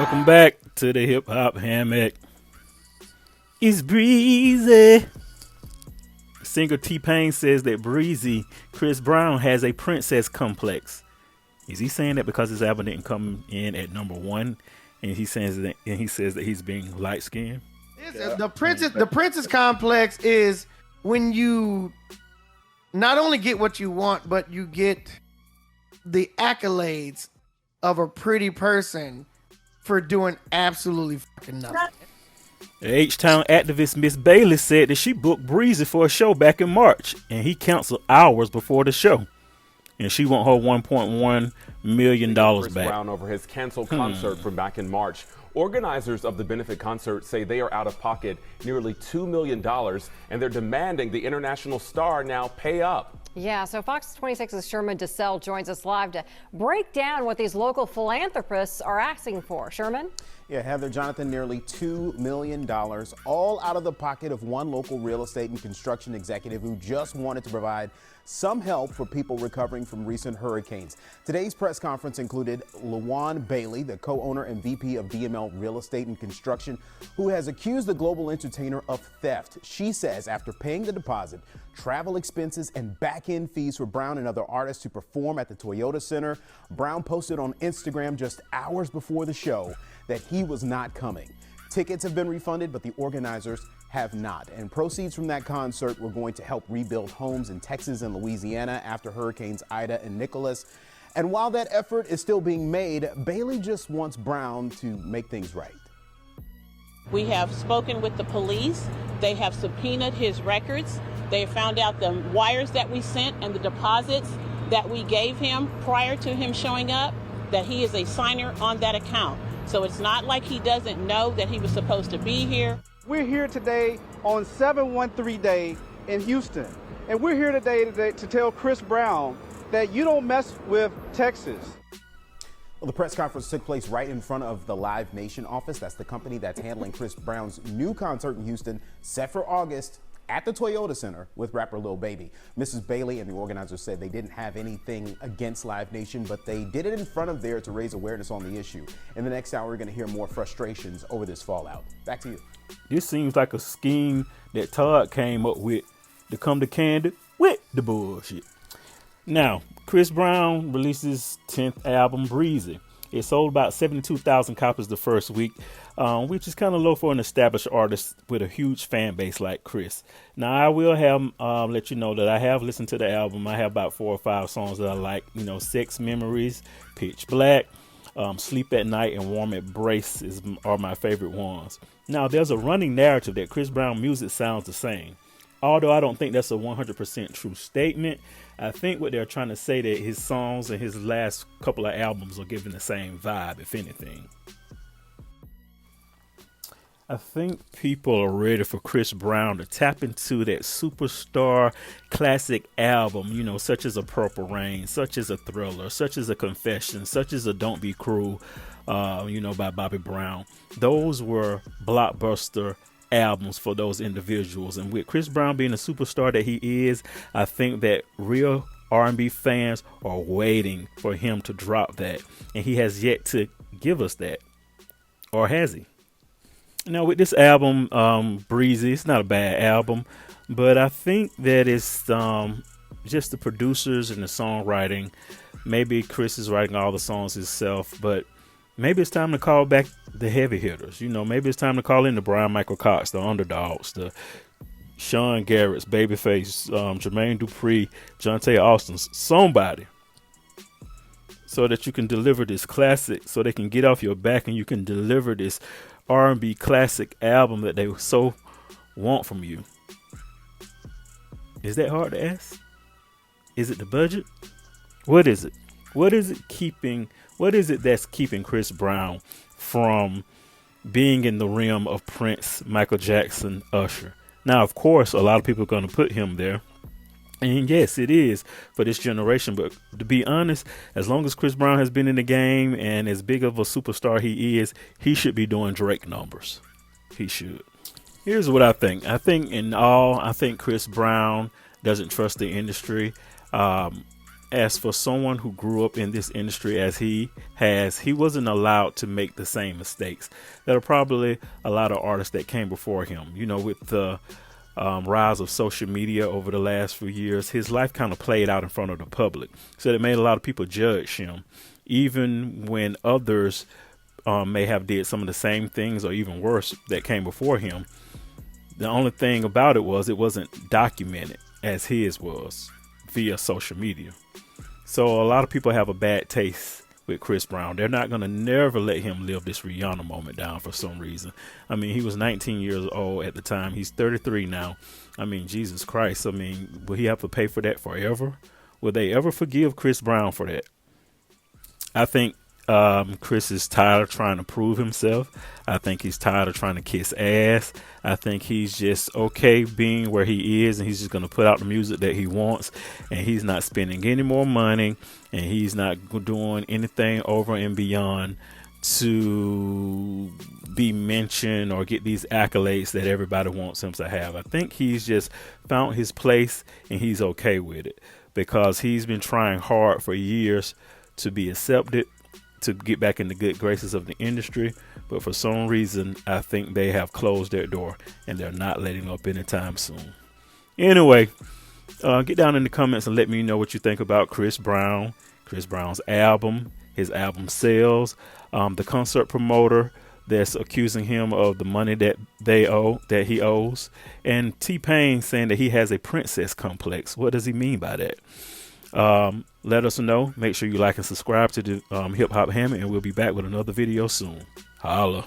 Welcome back to the Hip Hop Hammock. It's Breezy. Singer T-Pain says that Breezy, Chris Brown, has a princess complex. Is he saying that because his album didn't come in at number one, and he says that he's being light skinned? The princess complex is when you not only get what you want, but you get the accolades of a pretty person for doing absolutely fucking nothing. H-Town activist Miss Bailey said that she booked Breezy for a show back in March, and he canceled hours before the show. And she want her $1.1 million Chris back. Brown over his canceled concert from back in March. Organizers of the benefit concert say they are out of pocket nearly $2 million, and they're demanding the international star now pay up. Yeah, so Fox 26's Sherman DeSalle joins us live to break down what these local philanthropists are asking for. Sherman? Yeah, Heather, Jonathan, nearly $2 million, all out of the pocket of one local real estate and construction executive who just wanted to provide some help for people recovering from recent hurricanes. Today's press conference included Lil Baby, the co-owner and VP of DML Real Estate and Construction, who has accused the global entertainer of theft. She says after paying the deposit, travel expenses, and back-end fees for Brown and other artists to perform at the Toyota Center, Brown posted on Instagram just hours before the show that he was not coming. Tickets have been refunded, but the organizers have not. And proceeds from that concert were going to help rebuild homes in Texas and Louisiana after Hurricanes Ida and Nicholas. And while that effort is still being made, Bailey just wants Brown to make things right. We have spoken with the police. They have subpoenaed his records. They found out the wires that we sent and the deposits that we gave him prior to him showing up, that he is a signer on that account. So it's not like he doesn't know that he was supposed to be here. We're here today on 713 Day in Houston. And we're here today to tell Chris Brown that you don't mess with Texas. Well, the press conference took place right in front of the Live Nation office. That's the company that's handling Chris Brown's new concert in Houston, set for August at the Toyota Center with rapper Lil Baby. Mrs. Bailey and the organizers said they didn't have anything against Live Nation, but they did it in front of there to raise awareness on the issue. In the next hour, we're going to hear more frustrations over this fallout. Back to you. This seems like a scheme that Todd came up with to come to Candy with the bullshit. Now, Chris Brown released his 10th album, Breezy. It sold about 72,000 copies the first week, which is kind of low for an established artist with a huge fan base like Chris. Now, I will have let you know that I have listened to the album. I have about 4 or 5 songs that I like. You know, Sex Memories, Pitch Black, Sleep at Night, and Warm Embrace are my favorite ones. Now, there's a running narrative that Chris Brown music sounds the same. Although I don't think that's a 100% true statement, I think what they're trying to say that his songs and his last couple of albums are giving the same vibe, if anything. I think people are ready for Chris Brown to tap into that superstar classic album, you know, such as a Purple Rain, such as a Thriller, such as a Confession, such as a Don't Be Cruel, by Bobby Brown. Those were blockbuster albums for those individuals, and with Chris Brown being a superstar that he is, I think that real R&B fans are waiting for him to drop that, and he has yet to give us that. Or has he? Now with this album, Breezy, it's not a bad album, but I think that it's just the producers and the songwriting. Maybe Chris is writing all the songs himself, but maybe it's time to call back the heavy hitters. You know, maybe it's time to call in the Brian Michael Cox, the Underdogs, the Sean Garrett's, Babyface, Jermaine Dupri, Jonte Austin's, somebody, so that you can deliver this classic, so they can get off your back and you can deliver this R&B classic album that they so want from you. Is that hard to ask? Is it the budget? What is it? What is it that's keeping Chris Brown from being in the realm of Prince, Michael Jackson, Usher? Now, of course, a lot of people are going to put him there. And yes, it is for this generation. But to be honest, as long as Chris Brown has been in the game and as big of a superstar he is, he should be doing Drake numbers. He should. Here's what I think. I think Chris Brown doesn't trust the industry. as for someone who grew up in this industry as he has, he wasn't allowed to make the same mistakes. There are probably a lot of artists that came before him. You know, with the rise of social media over the last few years, his life kind of played out in front of the public. So it made a lot of people judge him, even when others may have did some of the same things or even worse that came before him. The only thing about it was it wasn't documented as his was via social media. So a lot of people have a bad taste with Chris Brown. They're not going to never let him live this Rihanna moment down for some reason. I mean, he was 19 years old at the time. He's 33 now. I mean, Jesus Christ. I mean, will he have to pay for that forever? Will they ever forgive Chris Brown for that? I think Chris is tired of trying to prove himself. I think he's tired of trying to kiss ass. I think he's just okay being where he is, and he's just going to put out the music that he wants, and he's not spending any more money, and he's not doing anything over and beyond to be mentioned or get these accolades that everybody wants him to have. I think he's just found his place, and he's okay with it because he's been trying hard for years to be accepted, to get back in the good graces of the industry, but for some reason I think they have closed their door and they're not letting up anytime soon. Anyway, get down in the comments and let me know what you think about Chris Brown's album, his album sales, the concert promoter that's accusing him of the money that he owes, and T-Pain saying that he has a princess complex. What does he mean by that? Let us know. Make sure you like and subscribe to the Hip Hop Hammock, and we'll be back with another video soon. Holla.